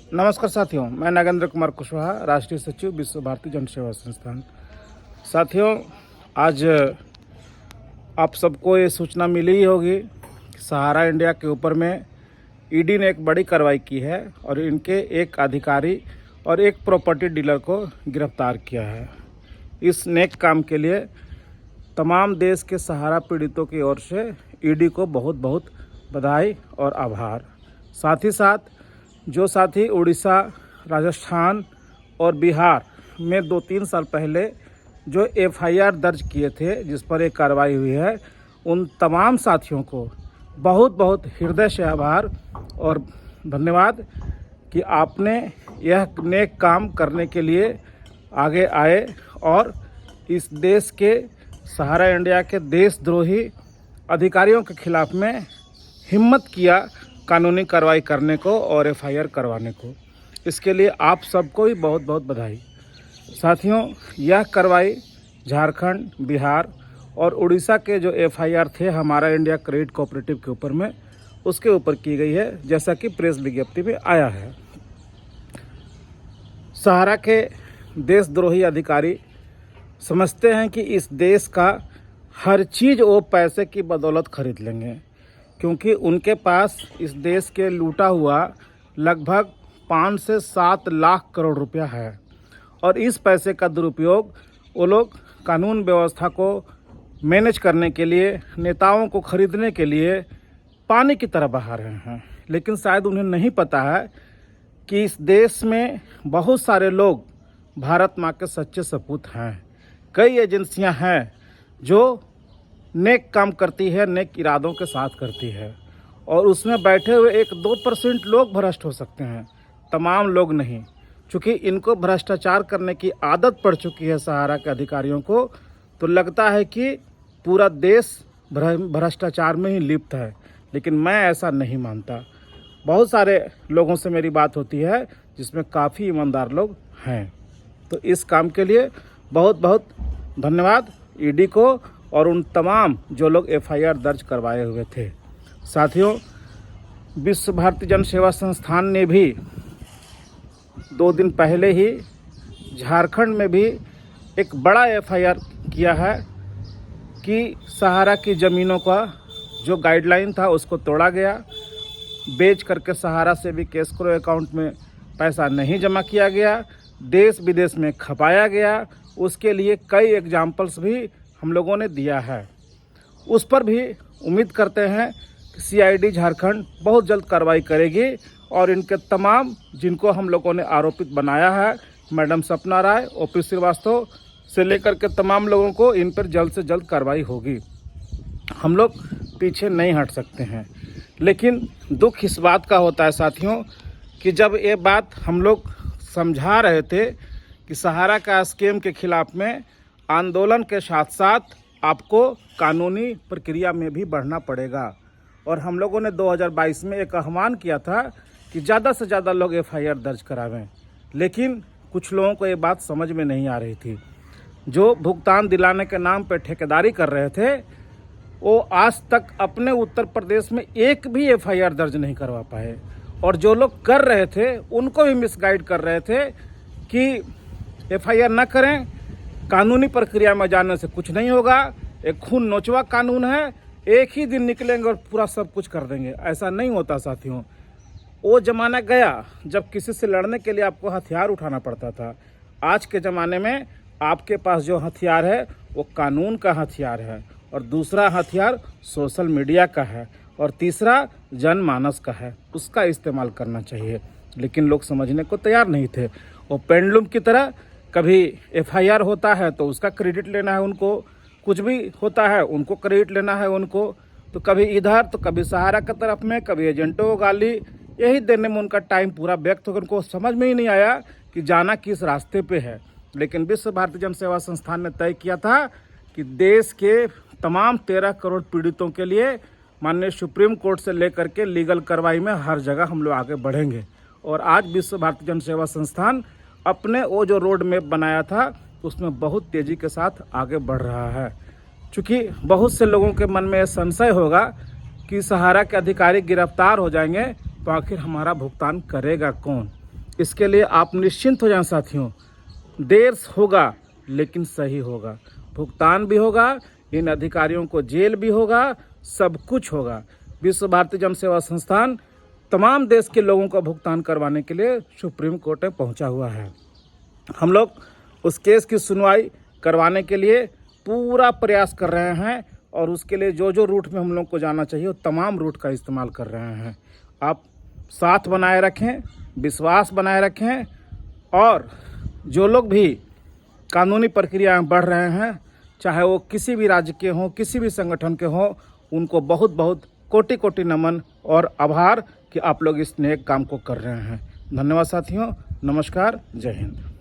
नमस्कार साथियों, मैं नागेंद्र कुमार कुशवाहा, राष्ट्रीय सचिव विश्व भारती जन सेवा संस्थान। साथियों, आज आप सबको ये सूचना मिली ही होगी कि सहारा इंडिया के ऊपर में ईडी ने एक बड़ी कार्रवाई की है और इनके एक अधिकारी और एक प्रॉपर्टी डीलर को गिरफ्तार किया है। इस नेक काम के लिए तमाम देश के सहारा पीड़ितों की ओर से ईडी को बहुत बहुत बधाई और आभार। साथ ही साथ जो साथी उड़ीसा, राजस्थान और बिहार में 2-3 साल पहले जो एफआईआर दर्ज किए थे, जिस पर एक कार्रवाई हुई है, उन तमाम साथियों को बहुत बहुत हृदय से आभार और धन्यवाद कि आपने यह नेक काम करने के लिए आगे आए और इस देश के सहारा इंडिया के देशद्रोही अधिकारियों के खिलाफ में हिम्मत किया कानूनी कार्रवाई करने को और एफआईआर करवाने को। इसके लिए आप सबको भी बहुत बहुत बधाई। साथियों, यह कार्रवाई झारखंड, बिहार और उड़ीसा के जो एफआईआर थे हमारा इंडिया क्रेडिट कोऑपरेटिव के ऊपर में, उसके ऊपर की गई है, जैसा कि प्रेस विज्ञप्ति में आया है। सहारा के देशद्रोही अधिकारी समझते हैं कि इस देश का हर चीज़ वो पैसे की बदौलत खरीद लेंगे, क्योंकि उनके पास इस देश के लूटा हुआ लगभग 5 से 7 लाख करोड़ रुपया है और इस पैसे का दुरुपयोग वो लोग कानून व्यवस्था को मैनेज करने के लिए, नेताओं को खरीदने के लिए पानी की तरह बहा रहे हैं। लेकिन शायद उन्हें नहीं पता है कि इस देश में बहुत सारे लोग भारत माँ के सच्चे सपूत हैं। कई एजेंसियां हैं जो नेक काम करती है, नेक इरादों के साथ करती है, और उसमें बैठे हुए 1-2% लोग भ्रष्ट हो सकते हैं, तमाम लोग नहीं। चूँकि इनको भ्रष्टाचार करने की आदत पड़ चुकी है सहारा के अधिकारियों को, तो लगता है कि पूरा देश भ्रष्टाचार में ही लिप्त है, लेकिन मैं ऐसा नहीं मानता। बहुत सारे लोगों से मेरी बात होती है जिसमें काफ़ी ईमानदार लोग हैं। तो इस काम के लिए बहुत बहुत धन्यवाद ईडी को और उन तमाम जो लोग एफआईआर दर्ज करवाए हुए थे। साथियों, विश्व भारती जन सेवा संस्थान ने भी 2 दिन पहले ही झारखंड में भी एक बड़ा एफआईआर किया है कि सहारा की ज़मीनों का जो गाइडलाइन था उसको तोड़ा गया, बेच करके सहारा से भी कैश क्रो अकाउंट में पैसा नहीं जमा किया गया, देश विदेश में खपाया गया। उसके लिए कई एग्जाम्पल्स भी हम लोगों ने दिया है। उस पर भी उम्मीद करते हैं कि सीआईडी झारखंड बहुत जल्द कार्रवाई करेगी और इनके तमाम जिनको हम लोगों ने आरोपित बनाया है, मैडम सपना राय, ओपी श्रीवास्तव से लेकर के तमाम लोगों को, इन पर जल्द से जल्द कार्रवाई होगी। हम लोग पीछे नहीं हट सकते हैं। लेकिन दुख इस बात का होता है साथियों कि जब ये बात हम लोग समझा रहे थे कि सहारा का स्कीम के खिलाफ में आंदोलन के साथ साथ आपको कानूनी प्रक्रिया में भी बढ़ना पड़ेगा, और हम लोगों ने 2022 में एक आह्वान किया था कि ज़्यादा से ज़्यादा लोग एफआईआर दर्ज करावें, लेकिन कुछ लोगों को ये बात समझ में नहीं आ रही थी। जो भुगतान दिलाने के नाम पर ठेकेदारी कर रहे थे, वो आज तक अपने उत्तर प्रदेश में एक भी एफआईआर दर्ज नहीं करवा पाए, और जो लोग कर रहे थे उनको भी मिसगाइड कर रहे थे कि एफआईआर ना करें, कानूनी प्रक्रिया में जाने से कुछ नहीं होगा, एक खून नोचवा कानून है, एक ही दिन निकलेंगे और पूरा सब कुछ कर देंगे। ऐसा नहीं होता साथियों। वो ज़माना गया जब किसी से लड़ने के लिए आपको हथियार उठाना पड़ता था। आज के ज़माने में आपके पास जो हथियार है वो कानून का हथियार है, और दूसरा हथियार सोशल मीडिया का है, और तीसरा जनमानस का है। उसका इस्तेमाल करना चाहिए, लेकिन लोग समझने को तैयार नहीं थे। वो पेंडुलम की तरह कभी एफआईआर होता है तो उसका क्रेडिट लेना है उनको, कुछ भी होता है उनको क्रेडिट लेना है उनको, तो कभी इधर तो कभी सहारा की तरफ में, कभी एजेंटों को गाली, यही देने में उनका टाइम पूरा व्यक्त होकर उनको समझ में ही नहीं आया कि जाना किस रास्ते पे है। लेकिन विश्व भारती जन सेवा संस्थान ने तय किया था कि देश के तमाम 13 करोड़ पीड़ितों के लिए माननीय सुप्रीम कोर्ट से लेकर के लीगल कार्रवाई में हर जगह हम लोग आगे बढ़ेंगे। और आज विश्व भारती जन सेवा संस्थान अपने वो जो रोड मैप बनाया था उसमें बहुत तेज़ी के साथ आगे बढ़ रहा है। चूँकि बहुत से लोगों के मन में संशय होगा कि सहारा के अधिकारी गिरफ्तार हो जाएंगे तो आखिर हमारा भुगतान करेगा कौन। इसके लिए आप निश्चिंत हो जाएं साथियों। देर होगा लेकिन सही होगा, भुगतान भी होगा, इन अधिकारियों को जेल भी होगा, सब कुछ होगा। विश्व भारती जन सेवा संस्थान तमाम देश के लोगों का भुगतान करवाने के लिए सुप्रीम कोर्ट में पहुंचा हुआ है। हम लोग उस केस की सुनवाई करवाने के लिए पूरा प्रयास कर रहे हैं और उसके लिए जो जो रूट में हम लोग को जाना चाहिए वो तमाम रूट का इस्तेमाल कर रहे हैं। आप साथ बनाए रखें, विश्वास बनाए रखें और जो लोग भी कानूनी प्रक्रिया में बढ़ रहे हैं, चाहे वो किसी भी राज्य के हों, किसी भी संगठन के हों, उनको बहुत बहुत कोटि कोटि नमन और आभार कि आप लोग इस नेक काम को कर रहे हैं। धन्यवाद साथियों, नमस्कार, जय हिंद।